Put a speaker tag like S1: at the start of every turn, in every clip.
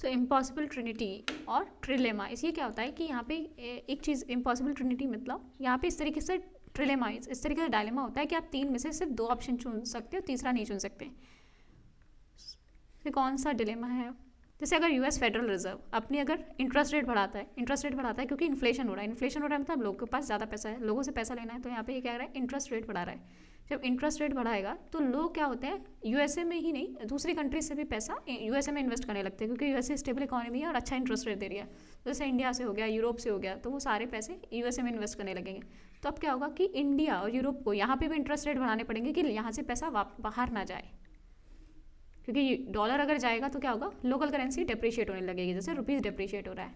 S1: तो impossible Trinity और ट्रिलेमा, इसलिए क्या होता है कि यहाँ पे एक चीज़ इम्पॉसिबल ट्रिनिटी मतलब यहाँ पे इस तरीके से ट्रिलेमा, इस तरीके का डायलेमा होता है कि आप 3 में से सिर्फ 2 ऑप्शन चुन सकते हो, तीसरा नहीं चुन सकते। तो कौन सा डिलेमा है? जैसे अगर यूएस फेडरल रिजर्व अपनी अगर इंटरेस्ट रेट बढ़ाता है क्योंकि इन्फ्लेशन हो रहा है मतलब लोगों के पास ज़्यादा पैसा है, लोगों से पैसा लेना है, तो यहाँ पे ये क्या कर रहा है, इंटरेस्ट रेट बढ़ा रहा है। जब इंटरेस्ट रेट बढ़ाएगा तो लोग क्या होते हैं, यूएसए में ही नहीं दूसरी कंट्रीज से भी पैसा यूएसए में इन्वेस्ट करने लगते हैं, क्योंकि यूएसए स्टेबल इकोनॉमी है और अच्छा इंटरेस्ट रेट दे रही है। जैसे इंडिया से हो गया, यूरोप से हो गया, तो वो सारे पैसे यूएसए में इन्वेस्ट करने लगेंगे। तो अब क्या होगा कि इंडिया और यूरोप को यहाँ पे भी इंटरेस्ट रेट बढ़ाने पड़ेंगे कि यहाँ से पैसा बाहर ना जाए, क्योंकि डॉलर अगर जाएगा तो क्या होगा, लोकल करेंसी डिप्रिशिएट होने लगेगी, जैसे रुपीज़ डिप्रिशिएट हो रहा है,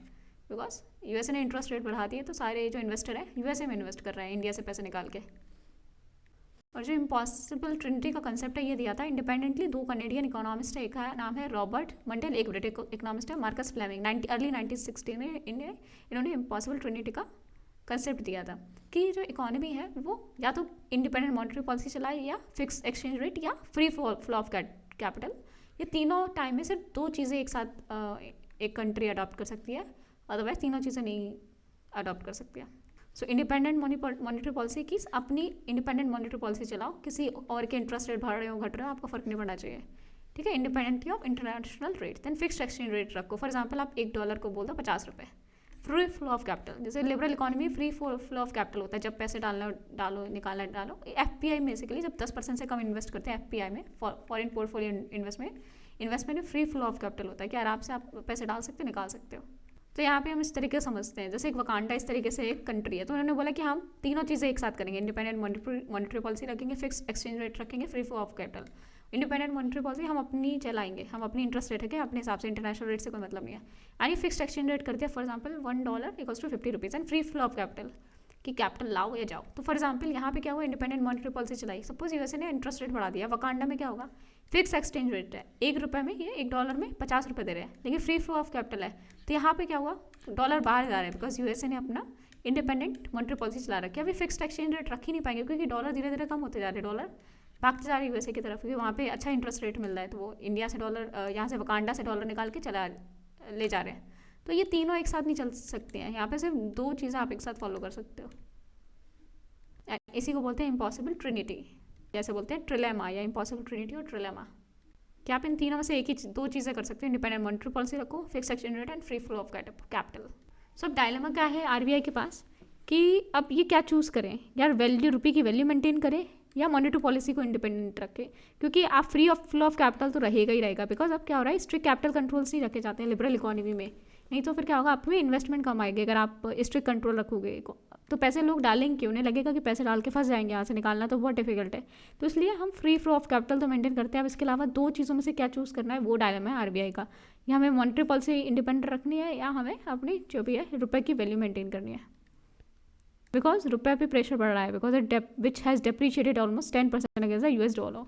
S1: बिकॉज यूएसए ने इंटरेस्ट रेट बढ़ा दी है, तो सारे जो इन्वेस्टर हैं यूएसए में इन्वेस्ट कर रहे हैं इंडिया से पैसे निकाल के। और जो इम्पॉसिबल ट्रिनिटी का कंसेप्ट है ये दिया था इंडिपेंडेंटली 2 कनेडियन इकोनॉमिस्ट है, एक का नाम है रॉबर्ट मंडेल, एक ब्रिटिश इकोनॉमिस्ट है मार्कस फ्लेमिंग। अर्ली 1960 में इन्होंने इम्पॉसिबल ट्रिनिटी का कंसेप्ट दिया था कि जो इकोनॉमी है वो या तो इंडिपेंडेंट मॉनेटरी पॉलिसी चलाए, या फिक्स एक्सचेंज रेट, या फ्री फ्लो ऑफ कैपिटल। ये तीनों टाइम में सिर्फ 2 चीज़ें एक साथ एक कंट्री अडॉप्ट कर सकती है, अदरवाइज तीनों चीज़ें नहीं अडॉप्ट कर सकती है। सो इंडिपेंडेंट मॉनेटरी पॉलिसी की अपनी इंडिपेंडेंट मॉनेटरी पॉलिसी चलाओ, किसी और के इंटरेस्ट रेट बढ़ रहे हो घट रहे हो आपको फर्क नहीं पड़ना चाहिए, ठीक है। Independently of international rate. Then fixed exchange rate रखो, फॉर एग्जांपल आप $1 को बोल दो 50 रुपये। फ्री फ्लो ऑफ कैपिटल, जैसे liberal economy free flow of capital होता है, जब पैसे डालो निकालना डालो। एफपीआई बेसिकली जब 10% से कम इन्वेस्ट करते हैं एफपीआई में, फॉरेन पोर्टफोलियो इन्वेस्टमेंट में फ्री फ्लो ऑफ कैपिटल होता है कि आराम से आप पैसे डाल सकते हो निकाल सकते हो। तो यहाँ पे हम इस तरीके से समझते हैं, जैसे एक वकांडा इस तरीके से एक कंट्री है, तो उन्होंने बोला कि हम तीनों चीज़ें एक साथ करेंगे, इंडिपेंडेंट मॉनेटरी पॉलिसी रखेंगे, फिक्स एक्सचेंज रेट रखेंगे, free flow of capital. Independent monetary policy हम अपनी चलाएंगे, हम अपनी इंटरेस्ट रेट रखेंगे अपने हिसाब से, इंटरनेशनल रेट से कोई मतलब नहीं है। यानी फिक्स्ड एक्सचेंज रेट कर दिया, for example $1 = 50 rupees, and free flow of capital कि कैपिटल लाओ या जाओ। तो फॉर एग्जाम्पल यहाँ पे क्या हुआ, इंडिपेंडेंट मॉनेटरी पॉलिसी चलाई, सपोज यूएसए ने इंटरेस्ट रेट बढ़ा दिया, वकांडा में क्या होगा, फिक्स एक्सचेंज रेट है, $1 में ये $1 में 50 रुपये दे रहे हैं, लेकिन फ्री फ्लो ऑफ कैपिटल है, तो यहाँ पे क्या हुआ, डॉलर बाहर जा रहा है, बिकॉज यूएसए ने अपना इंडिपेंडेंट मॉनेटरी पॉलिसी चला रखी है। अभी फिक्स्ड एक्सचेंज रेट रख ही नहीं पाएंगे, क्योंकि डॉलर धीरे धीरे कम होते जा रहे हैं, डॉलर भागते जा रहे हैं यूएसए की तरफ, क्योंकि वहाँ पे अच्छा इंटरेस्ट रेट मिल रहा है, तो वो इंडिया से डॉलर, यहाँ से वकांडा से डॉलर निकाल के ले जा रहे हैं। तो ये तीनों एक साथ नहीं चल सकते हैं, यहाँ पे सिर्फ 2 चीज़ें आप एक साथ फॉलो कर सकते हो। इसी को बोलते हैं इम्पॉसिबल ट्रिनिटी, जैसे बोलते हैं ट्रिलेमा या इम्पॉसिबल ट्रिनिटी और ट्रिलेमा, कि आप इन तीनों में से एक ही 2 चीज़ें कर सकते हो, इंडिपेंडेंट मॉनेटरी पॉलिसी रखो, fix exchange rate and free flow of capital. So अब डायलेमा क्या है आरबीआई के पास कि अब ये क्या चूज़ करें, यार वैल्यू रुपये की वैल्यू मेंटेन करें या मॉनेटरी पॉलिसी को इंडिपेंडेंट रखें, क्योंकि आप free of flow of capital तो रहेगा ही रहेगा, बिकॉज अब क्या हो रहा है, स्ट्रिक्ट कैपिटल कंट्रोल्स नहीं रखे जाते हैं लिबरल इकोनॉमी में, नहीं तो फिर क्या होगा, आप में इन्वेस्टमेंट कम आएगी अगर आप स्ट्रिक्ट कंट्रोल रखोगे, तो पैसे लोग डालेंगे क्यों, उन्हें लगेगा कि पैसे डाल के फंस जाएंगे, यहाँ से निकालना तो बहुत डिफिकल्ट है। तो इसलिए हम फ्री फ्लो ऑफ कैपिटल तो मेंटेन करते हैं। अब इसके अलावा 2 चीज़ों में से क्या चूज़ करना है, वो डायलेमा है आरबीआई का, या हमें मॉनेटरी पॉलिसी इंडिपेंडेंट रखनी है, या हमें अपनी जो भी है रुपये की वैल्यू मेंटेन करनी है, बिकॉज रुपये पे प्रेशर बढ़ रहा है, because which has depreciated almost 10% against the US dollar.